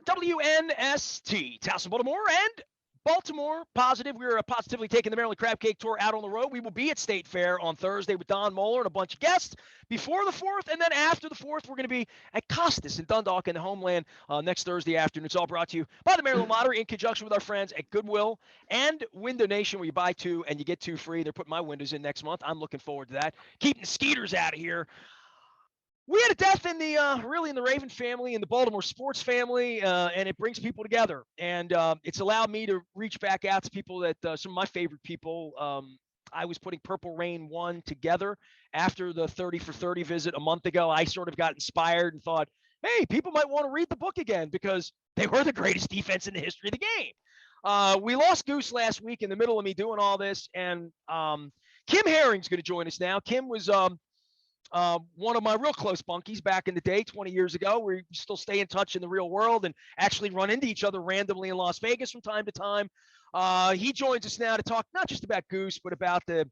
WNST, Towson, Baltimore, and Baltimore positive. We're positively taking the Maryland Crab Cake Tour out on the road. We will be at State Fair on Thursday with Don Moeller and a bunch of guests before the 4th, and then after the 4th, we're going to be at Costas in Dundalk in the homeland next Thursday afternoon. It's all brought to you by the Maryland Lottery in conjunction with our friends at Goodwill and Window Nation, where you buy 2 and you get 2 free. They're putting my windows in next month. I'm looking forward to that. Keeping the skeeters out of here. We had a death in the Raven family and the Baltimore sports family, and it brings people together. And it's allowed me to reach back out to people that some of my favorite people. I was putting Purple Rain 1 together after the 30 for 30 visit a month ago. I sort of got inspired and thought, hey, people might want to read the book again because they were the greatest defense in the history of the game. We lost Goose last week in the middle of me doing all this, and Kim Herring's going to join us now. Kim was one of my real close bunkies back in the day, 20 years ago. We still stay in touch in the real world and actually run into each other randomly in Las Vegas from time to time. He joins us now to talk not just about Goose, but about the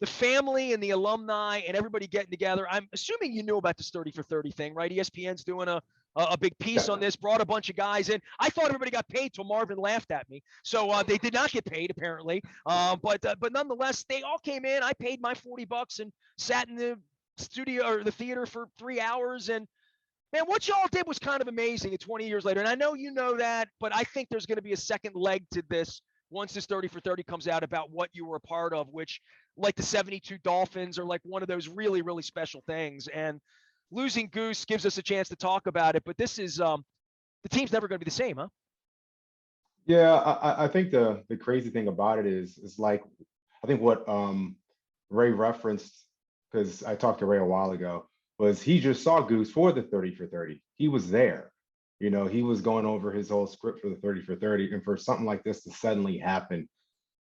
family and the alumni and everybody getting together. I'm assuming you knew about this 30 for 30 thing, right? ESPN's doing a big piece on this, brought a bunch of guys in. I thought everybody got paid till Marvin laughed at me. So they did not get paid, apparently. But nonetheless, they all came in. I paid my $40 and sat in the studio or the theater for 3 hours, and man, what y'all did was kind of amazing. 20 years later, and I know you know that, but I think there's going to be a second leg to this once this 30 for 30 comes out about what you were a part of, which, like the 72 Dolphins, are like one of those really, really special things. And losing Goose gives us a chance to talk about it, but this is the team's never going to be the same, huh? Yeah, I think the crazy thing about it is like, I think what Ray referenced, because I talked to Ray a while ago, was he just saw Goose for the 30 for 30. He was there. You know, he was going over his whole script for the 30 for 30. And for something like this to suddenly happen,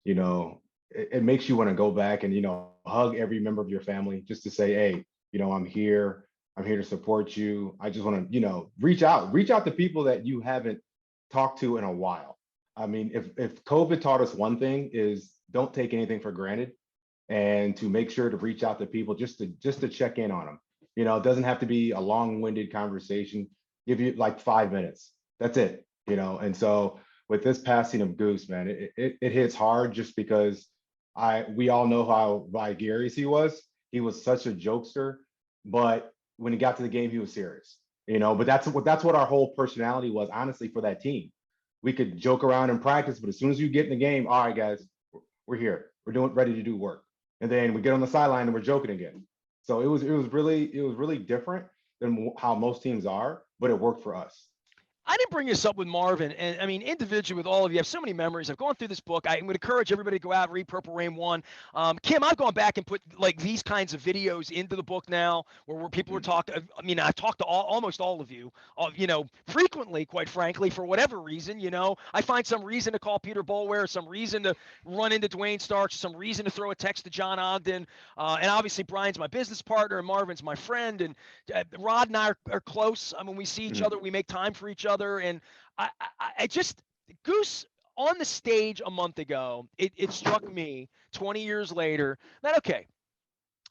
you know, it makes you want to go back and, you know, hug every member of your family just to say, hey, you know, I'm here. I'm here to support you. I just want to, you know, reach out to people that you haven't talked to in a while. I mean, if COVID taught us one thing, is don't take anything for granted, and to make sure to reach out to people just to check in on them. You know, it doesn't have to be a long-winded conversation. Give you like 5 minutes. That's it. You know, and so with this passing of Goose, man, it hits hard just because we all know how vigorous he was. He was such a jokester, but when he got to the game, he was serious. You know, but that's what our whole personality was, honestly, for that team. We could joke around in practice, but as soon as you get in the game, all right, guys, we're here. We're ready to do work. And then we get on the sideline and we're joking again. So it was really different than how most teams are, but it worked for us. I didn't bring this up with Marvin, and I mean, individually with all of you, I have so many memories. I've gone through this book. I would encourage everybody to go out and read Purple Rain 1. Kim, I've gone back and put like these kinds of videos into the book now where people were talking. I mean, I've talked to almost all of you, you know, frequently, quite frankly, for whatever reason. You know, I find some reason to call Peter Boulware, some reason to run into Dwayne Starks, some reason to throw a text to John Ogden. And obviously, Brian's my business partner, and Marvin's my friend. And Rod and I are close. I mean, we see each other, we make time for each other. And I just, Goose on the stage a month ago, it struck me 20 years later that, okay,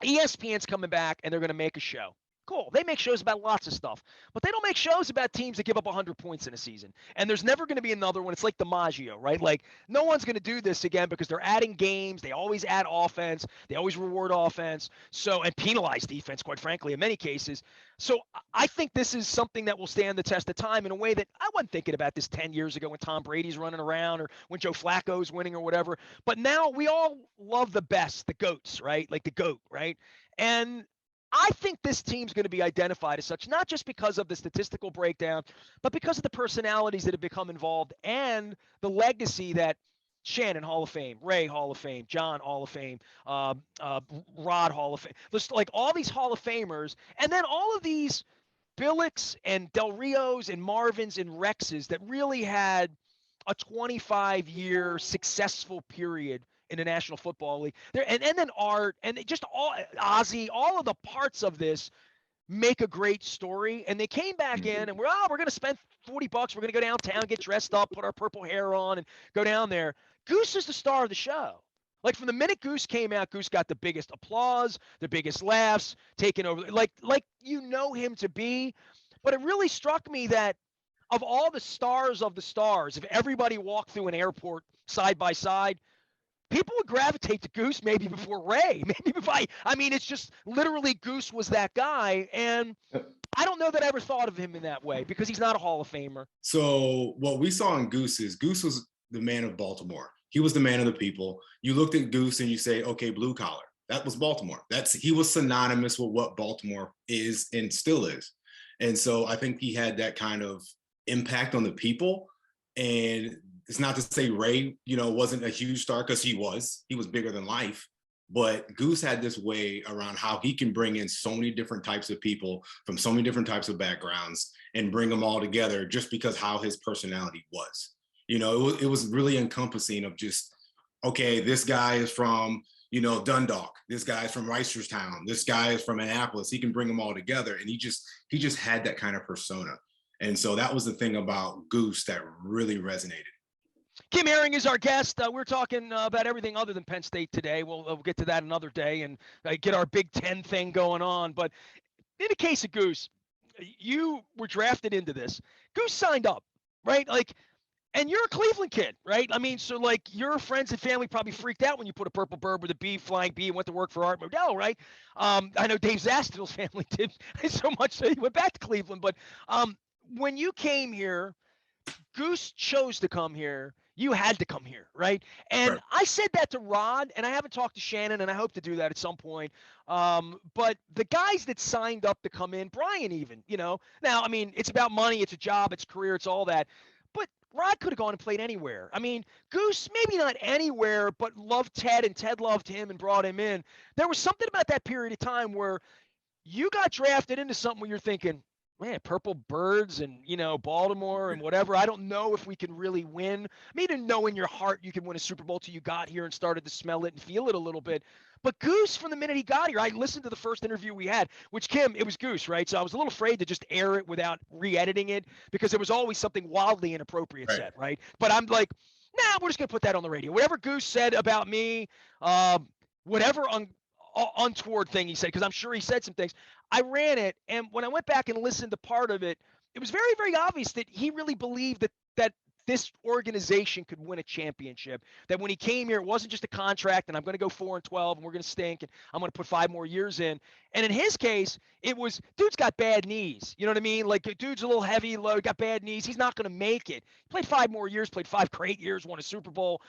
ESPN's coming back and they're going to make a show. Cool. They make shows about lots of stuff, but they don't make shows about teams that give up 100 points in a season. And there's never going to be another one. It's like the Maggio, right? Like no one's going to do this again because they're adding games. They always add offense. They always reward offense. So, and penalize defense, quite frankly, in many cases. So I think this is something that will stand the test of time in a way that I wasn't thinking about this 10 years ago when Tom Brady's running around or when Joe Flacco's winning or whatever. But now we all love the best, the GOATs, right? Like the GOAT, right? And I think this team's going to be identified as such, not just because of the statistical breakdown, but because of the personalities that have become involved and the legacy that Shannon, Hall of Fame, Ray, Hall of Fame, John, Hall of Fame, Rod, Hall of Fame. Just like all these Hall of Famers, and then all of these Billings and Del Rios and Marvins and Rexes that really had a 25-year successful period in the National Football League. There and then Art and just all Ozzy, all of the parts of this make a great story. And they came back in and we're going to spend $40. We're going to go downtown, get dressed up, put our purple hair on and go down there. Goose is the star of the show. Like from the minute Goose came out, Goose got the biggest applause, the biggest laughs, taking over like you know him to be. But it really struck me that of all the stars of the stars, if everybody walked through an airport side by side, people would gravitate to Goose maybe before Ray. Maybe if I mean, it's just literally Goose was that guy. And I don't know that I ever thought of him in that way because he's not a Hall of Famer. So what we saw in Goose is Goose was the man of Baltimore. He was the man of the people. You looked at Goose and you say, okay, blue collar. That was Baltimore. He was synonymous with what Baltimore is and still is. And so I think he had that kind of impact on the people. And it's not to say Ray, wasn't a huge star, because he was bigger than life. But Goose had this way around how he can bring in so many different types of people from so many different types of backgrounds and bring them all together just because how his personality was. It was really encompassing of just, okay, this guy is from, Dundalk. This guy is from Reisterstown. This guy is from Annapolis. He can bring them all together. And he just had that kind of persona. And so that was the thing about Goose that really resonated. Kim Herring is our guest. We're talking about everything other than Penn State today. We'll get to that another day and get our Big Ten thing going on. But in the case of Goose, you were drafted into this. Goose signed up, right? And you're a Cleveland kid, right? I mean, so your friends and family probably freaked out when you put a purple bird with a B, flying B, and went to work for Art Modell, right? I know Dave Zastill's family did so much so he went back to Cleveland. But when you came here, Goose chose to come here. You had to come here, right? And Right. I said that to Rod, and I haven't talked to Shannon, and I hope to do that at some point. But the guys that signed up to come in, Brian even, now, I mean, it's about money, it's a job, it's career, it's all that. But Rod could have gone and played anywhere. I mean, Goose, maybe not anywhere, but loved Ted, and Ted loved him and brought him in. There was something about that period of time where you got drafted into something where you're thinking, man, purple birds and, Baltimore and whatever. I don't know if we can really win. I mean, you didn't know in your heart you could win a Super Bowl till you got here and started to smell it and feel it a little bit. But Goose, from the minute he got here, I listened to the first interview we had, which, Kim, it was Goose, right? So I was a little afraid to just air it without re-editing it because there was always something wildly inappropriate said, right? But I'm like, nah, we're just going to put that on the radio. Whatever Goose said about me, whatever untoward thing he said, because I'm sure he said some things. I ran it, and when I went back and listened to part of it, it was very, very obvious that he really believed that this organization could win a championship. That when he came here, it wasn't just a contract, and I'm going to go 4-12, and we're going to stink, and I'm going to put 5 more years in. And in his case, it was, dude's got bad knees. You know what I mean? Dude's a little heavy, low, got bad knees. He's not going to make it. He played 5 more years, played 5 great years, won a Super Bowl.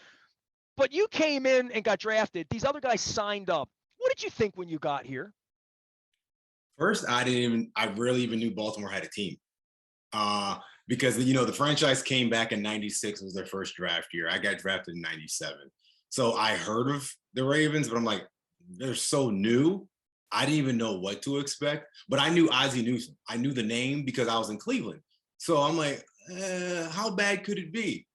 But you came in and got drafted. These other guys signed up. What did you think when you got here? First, I rarely even knew Baltimore had a team. Because, the franchise came back in 96, was their first draft year. I got drafted in 97. So I heard of the Ravens, but I'm like, they're so new. I didn't even know what to expect, but I knew Ozzie Newsome. I knew the name because I was in Cleveland. So I'm like, how bad could it be?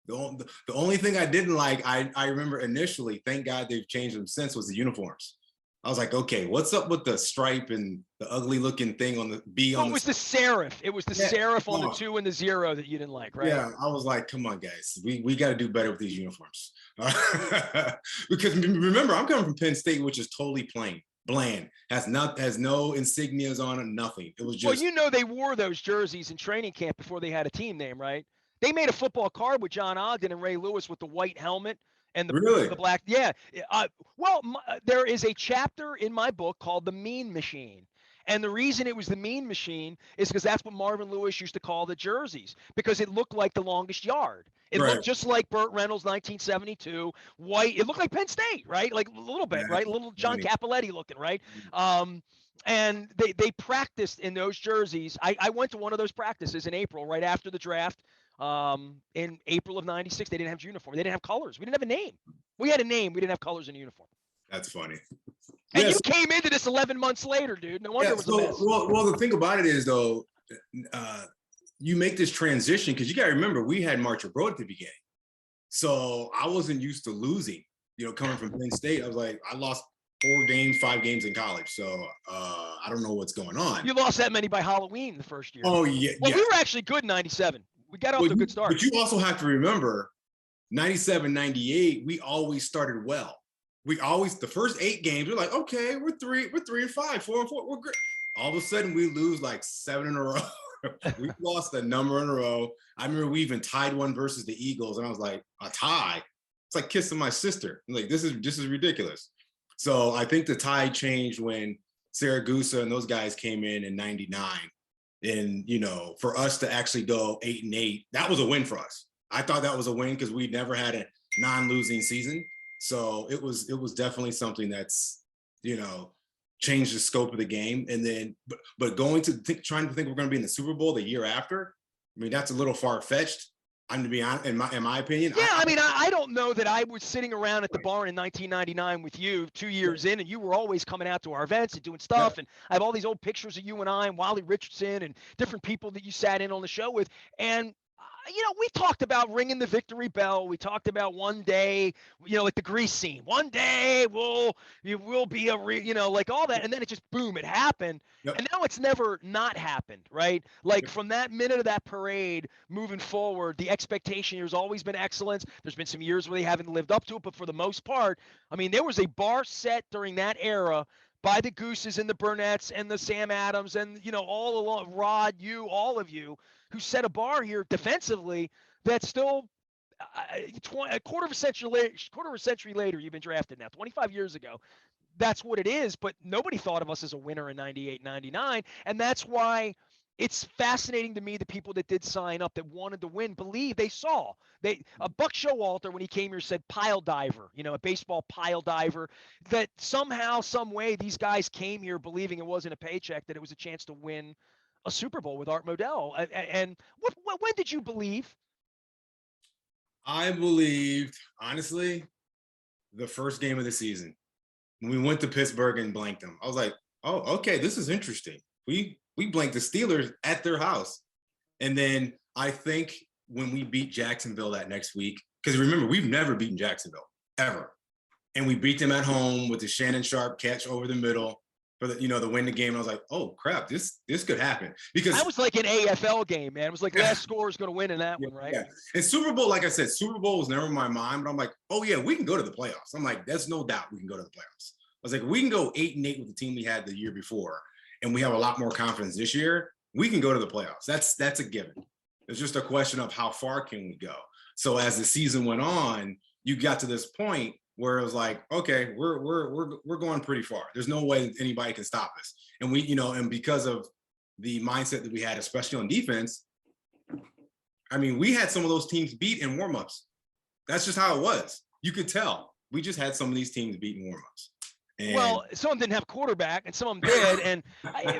The only thing I didn't like, I remember initially, thank God they've changed them since, was the uniforms. I was like, okay, what's up with the stripe and the ugly looking thing on the B? Well, it was the serif. It was the serif on the 2 and the 0 that you didn't like, right? Yeah, I was like, come on, guys, we got to do better with these uniforms. Because remember, I'm coming from Penn State, which is totally plain, bland, has no insignias on it, nothing. It was just. Well, they wore those jerseys in training camp before they had a team name, right? They made a football card with John Ogden and Ray Lewis with the white helmet and the black. Yeah. There is a chapter in my book called The Mean Machine. And the reason it was the Mean Machine is because that's what Marvin Lewis used to call the jerseys, because it looked like the longest yard. It looked just like Burt Reynolds' 1972 white. It looked like Penn State, right? Like a little bit, right? A little John Cappelletti looking, right? And they practiced in those jerseys. I went to one of those practices in April, right after the draft. In April of 96, they didn't have uniform. They didn't have colors. We didn't have a name. We had a name. We didn't have colors in the uniform. That's funny. And you came into this 11 months later, dude. No wonder it was a mess. Well, the thing about it is, though, you make this transition because you got to remember, we had March Abroad at the beginning. So I wasn't used to losing, coming from Penn State. I was like, I lost 5 games in college. So I don't know what's going on. You lost that many by Halloween the first year. Oh, yeah. Well, we were actually good in 97. We got off to a good start. But you also have to remember, 97, 98, we always started well. The first 8 games, we're like, okay, we're 3-5, 4-4, we're great. All of a sudden, we lose like 7 in a row. We lost a number in a row. I remember we even tied one versus the Eagles, and I was like, a tie? It's like kissing my sister. I'm like, this is ridiculous. So I think the tide changed when Siragusa and those guys came in '99. And, you know, for us to actually go 8-8, that was a win for us. I thought that was a win because we never had a non-losing season. So it was definitely something that's, you know, changed the scope of the game. And then, but going to trying to think we're going to be in the Super Bowl the year after, I mean, that's a little far-fetched. I'm to be honest, in my opinion. Yeah, I mean, I don't know that I was sitting around at the barn in 1999 with you 2 years in, and you were always coming out to our events and doing stuff. And I have all these old pictures of you and I and Wally Richardson and different people that you sat in on the show with. And you know, we talked about ringing the victory bell. We talked about one day, you know, like the Grease scene. One day we'll be you know, like all that. And then it just, boom, it happened. Yep. And now it's never not happened, right? Like from that minute of that parade moving forward, the expectation here has always been excellence. There's been some years where they haven't lived up to it, but for the most part, I mean, there was a bar set during that era by the Gooses and the Burnett's and the Sam Adams and, you know, all along, Rod, you, all of you, who set a bar here defensively that's still a quarter of a century later, you've been drafted now, 25 years ago. That's what it is, but nobody thought of us as a winner in 98, 99, and that's why it's fascinating to me the people that did sign up that wanted to win believe they saw. Buck Showalter, when he came here, said pile diver, you know, a baseball pile diver, that somehow, some way these guys came here believing it wasn't a paycheck, that it was a chance to win a Super Bowl with Art Modell. And when did you believe? I believed, honestly, the first game of the season. When we went to Pittsburgh and blanked them. I was like, oh, okay, this is interesting. We blanked the Steelers at their house. And then I think when we beat Jacksonville that next week, because remember, we've never beaten Jacksonville, ever. And we beat them at home with the Shannon Sharp catch over the middle for the, you know, to win the game. And I was like, oh crap, this could happen. Because that was like an AFL game, man. It was like last score is going to win in that one, right? Yeah. And Super Bowl, like I said, Super Bowl was never in my mind, but I'm like, oh yeah, we can go to the playoffs. I'm like, there's no doubt we can go to the playoffs. I was like, we can go 8-8 with the team we had the year before, and we have a lot more confidence this year. We can go to the playoffs. That's a given. It's just a question of how far can we go. So as the season went on, you got to this point where it was like, okay, we're going pretty far. There's no way anybody can stop us. And we, you know, and because of the mindset that we had, especially on defense, I mean, we had some of those teams beat in warmups. That's just how it was. You could tell. We just had some of these teams beat in warmups. And well, some of them didn't have quarterback, and some of them did. And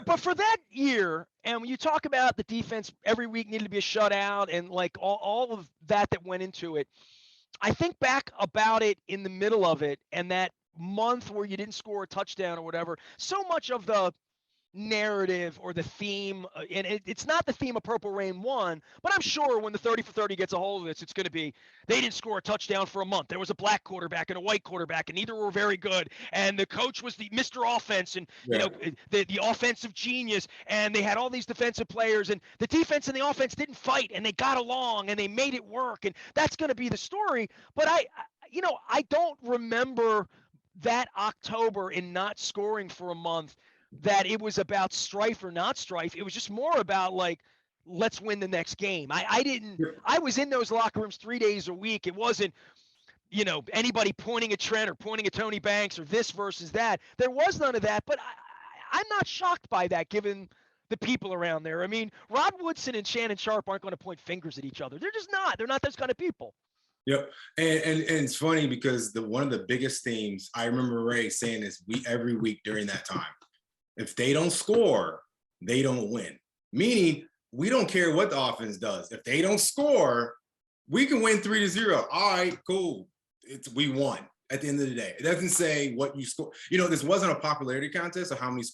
but for that year, and when you talk about the defense every week needed to be a shutout, and like all of that went into it, I think back about it in the middle of it, and that month where you didn't score a touchdown or whatever. So much of the narrative or the theme, and it's not the theme of Purple Rain 1, but I'm sure when the 30 for 30 gets a hold of this, it's going to be they didn't score a touchdown for a month. There was a black quarterback and a white quarterback, and neither were very good. And the coach was the Mr. Offense, and you know, the offensive genius, and they had all these defensive players, and the defense and the offense didn't fight, and they got along, and they made it work, and that's going to be the story. But I don't remember that October in not scoring for a month, that it was about strife or not strife. It was just more about like, let's win the next game. I was in those locker rooms 3 days a week. It wasn't, you know, anybody pointing at Trent or pointing at Tony Banks or this versus that. There was none of that, but I'm not shocked by that given the people around there. I mean, Rod Woodson and Shannon Sharp aren't going to point fingers at each other. They're just not. They're not those kind of people. Yep. And it's funny because one of the biggest themes, I remember Ray saying this every week during that time. If they don't score, they don't win. Meaning, we don't care what the offense does. If they don't score, we can win 3-0. All right, cool. We won at the end of the day. It doesn't say what you score. You know, this wasn't a popularity contest of how many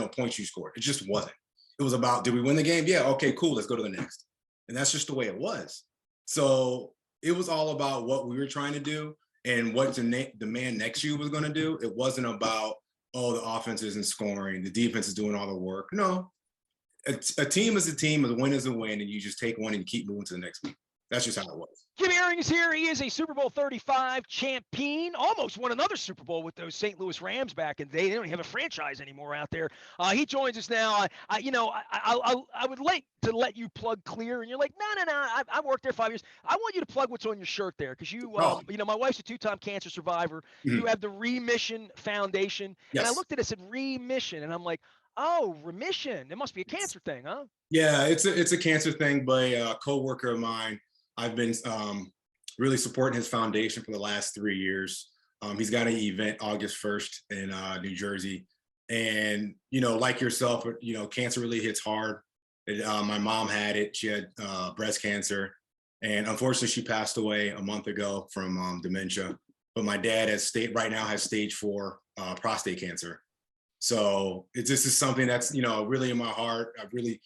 points you scored. It just wasn't. It was about, did we win the game? Yeah, okay, cool. Let's go to the next. And that's just the way it was. So it was all about what we were trying to do and what the man next to you was going to do. It wasn't about, oh, the offense isn't scoring, the defense is doing all the work. No, a team is a team, a win is a win, and you just take one and keep moving to the next week. That's just how it was. Jim Herring is here. He is a Super Bowl 35 champion. Almost won another Super Bowl with those St. Louis Rams back in the day. They don't even have a franchise anymore out there. He joins us now. I would like to let you plug Clear, and you're like, no. I worked there 5 years. I want you to plug what's on your shirt there, because my wife's a 2-time cancer survivor. Mhm. You have the Remission Foundation, Yes. and I looked at it, said Remission, and I'm like, oh, remission. It must be a cancer thing, huh? Yeah, it's a cancer thing, but a coworker of mine, I've been really supporting his foundation for the last 3 years. He's got an event August 1st in New Jersey. And, like yourself, cancer really hits hard. My mom had it. She had breast cancer. And unfortunately, she passed away a month ago from dementia. But my dad right now has stage 4 prostate cancer. So this is something that's, really in my heart. I really,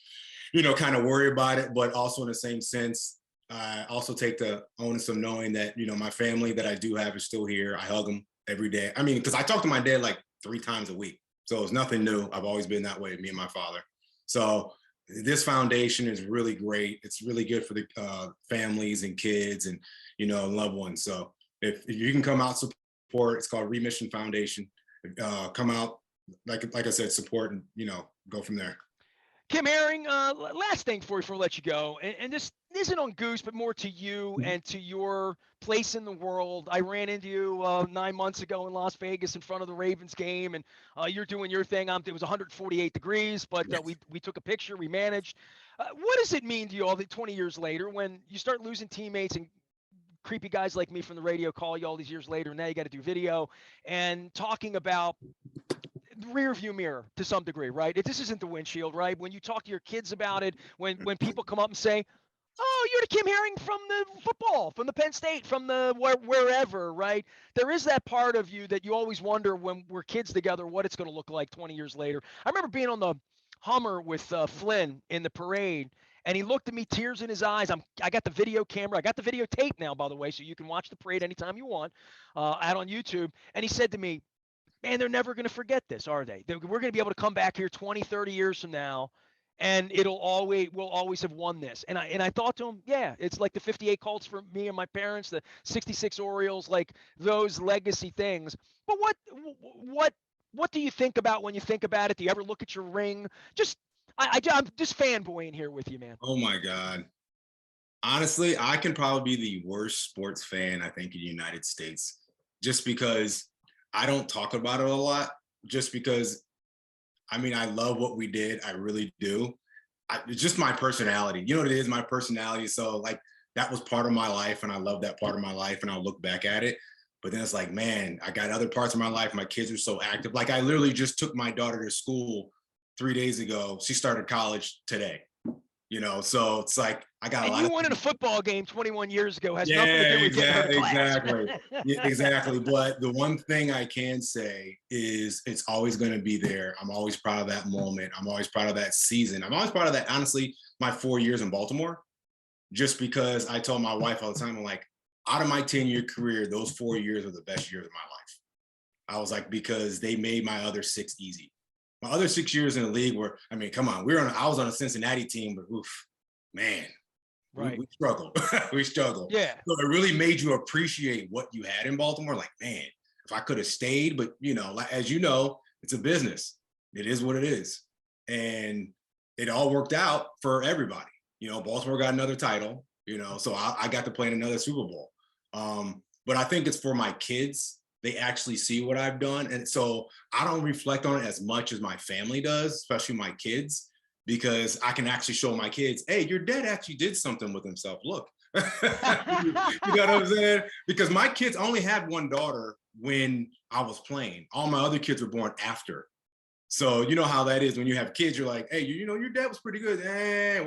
kind of worry about it, but also in the same sense, I also take the onus of knowing that, my family that I do have is still here. I hug them every day. I mean, because I talk to my dad like 3 times a week. So it's nothing new. I've always been that way, me and my father. So this foundation is really great. It's really good for the families and kids and, loved ones. So if you can come out, support, it's called Remission Foundation. Come out, like I said, support and, go from there. Kim Herring, last thing before we let you go, and this isn't on Goose, but more to you and to your place in the world. I ran into you 9 months ago in Las Vegas in front of the Ravens game, and you're doing your thing. It was 148 degrees, but Yes. we took a picture, we managed. What does it mean to you all the 20 years later when you start losing teammates and creepy guys like me from the radio call you all these years later, and now you got to do video and talking about rear view mirror to some degree, right? This isn't the windshield, right? When you talk to your kids about it, when people come up and say, oh, you're the Kim Herring from the football, from the Penn State, from the wherever, right? There is that part of you that you always wonder when we're kids together what it's going to look like 20 years later. I remember being on the Hummer with Flynn in the parade, and he looked at me, tears in his eyes. I got the video camera. I got the video tape now, by the way, so you can watch the parade anytime you want out on YouTube. And he said to me, man, they're never going to forget this, are they? We're going to be able to come back here 20, 30 years from now, and we'll always have won this. And I thought to him, yeah, it's like the 58 Colts for me and my parents, the 66 Orioles, like those legacy things. But what do you think about when you think about it? Do you ever look at your ring? I'm just fanboying here with you, man. Oh my God. Honestly, I can probably be the worst sports fan, I think, in the United States, just because I don't talk about it a lot, just because, I love what we did. I really do. It's just my personality. You know what it is? My personality. So like that was part of my life, and I love that part of my life, and I'll look back at it. But then it's like, man, I got other parts of my life. My kids are so active. Like I literally just took my daughter to school 3 days ago. She started college today. So it's like I got a lot. And you won in a football game 21 years ago. Has nothing to do with exactly. Exactly. But the one thing I can say is it's always going to be there. I'm always proud of that moment. I'm always proud of that season. I'm always proud of that. Honestly, my 4 years in Baltimore, just because I told my wife all the time, I'm like, out of my 10-year career, those 4 years were the best years of my life. I was like, because they made my other 6 easy. My other 6 years in the league were, come on, I was on a Cincinnati team, but oof, man, right. We struggled. We struggled. Yeah. So it really made you appreciate what you had in Baltimore. Like, man, if I could have stayed, but as you know, it's a business. It is what it is. And it all worked out for everybody. Baltimore got another title, so I got to play in another Super Bowl. But I think it's for my kids. They actually see what I've done. And so I don't reflect on it as much as my family does, especially my kids, because I can actually show my kids, hey, your dad actually did something with himself. Look, you know what I'm saying? Because my kids only had one daughter when I was playing. All my other kids were born after. So you know how that is when you have kids, you're like, hey, your dad was pretty good.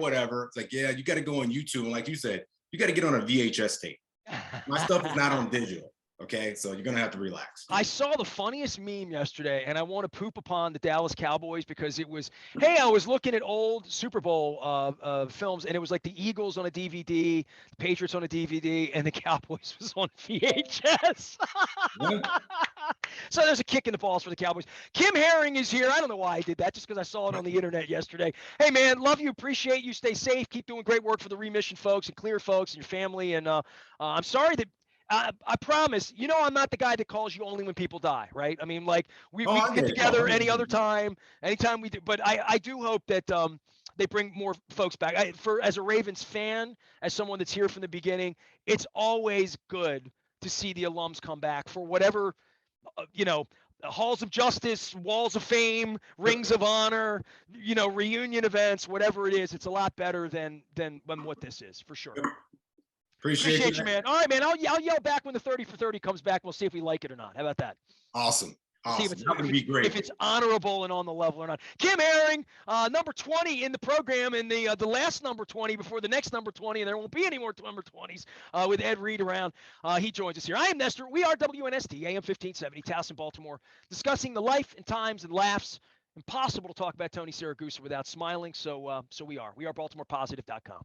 Whatever. It's like, yeah, you got to go on YouTube. And like you said, you got to get on a VHS tape. My stuff is not on digital. Okay, so you're going to have to relax. I saw the funniest meme yesterday, and I want to poop upon the Dallas Cowboys because it was, hey, I was looking at old Super Bowl films, and it was like the Eagles on a DVD, the Patriots on a DVD, and the Cowboys was on VHS. So there's a kick in the balls for the Cowboys. Kim Herring is here. I don't know why I did that, just because I saw it on the internet yesterday. Hey, man, love you. Appreciate you. Stay safe. Keep doing great work for the remission folks and clear folks and your family. And I'm sorry that I promise, I'm not the guy that calls you only when people die, right? I mean, like we Oh, I can get get it. together Oh, any other time, anytime we do. But I do hope that they bring more folks back. As a Ravens fan, as someone that's here from the beginning, it's always good to see the alums come back for whatever, halls of justice, walls of fame, rings of honor, reunion events, whatever it is. It's a lot better than what this is, for sure. Appreciate you, man. All right, man. I'll yell back when the 30 for 30 comes back. We'll see if we like it or not. How about that? Awesome. See Awesome. That would be great. If it's honorable and on the level or not. Kim Herring, number 20 in the program, and the last number 20 before the next number 20, and there won't be any more number 20s with Ed Reed around. He joins us here. I am Nestor. We are WNST, AM 1570, Towson, Baltimore, discussing the life and times and laughs. Impossible to talk about Tony Siragusa without smiling, so we are. We are BaltimorePositive.com.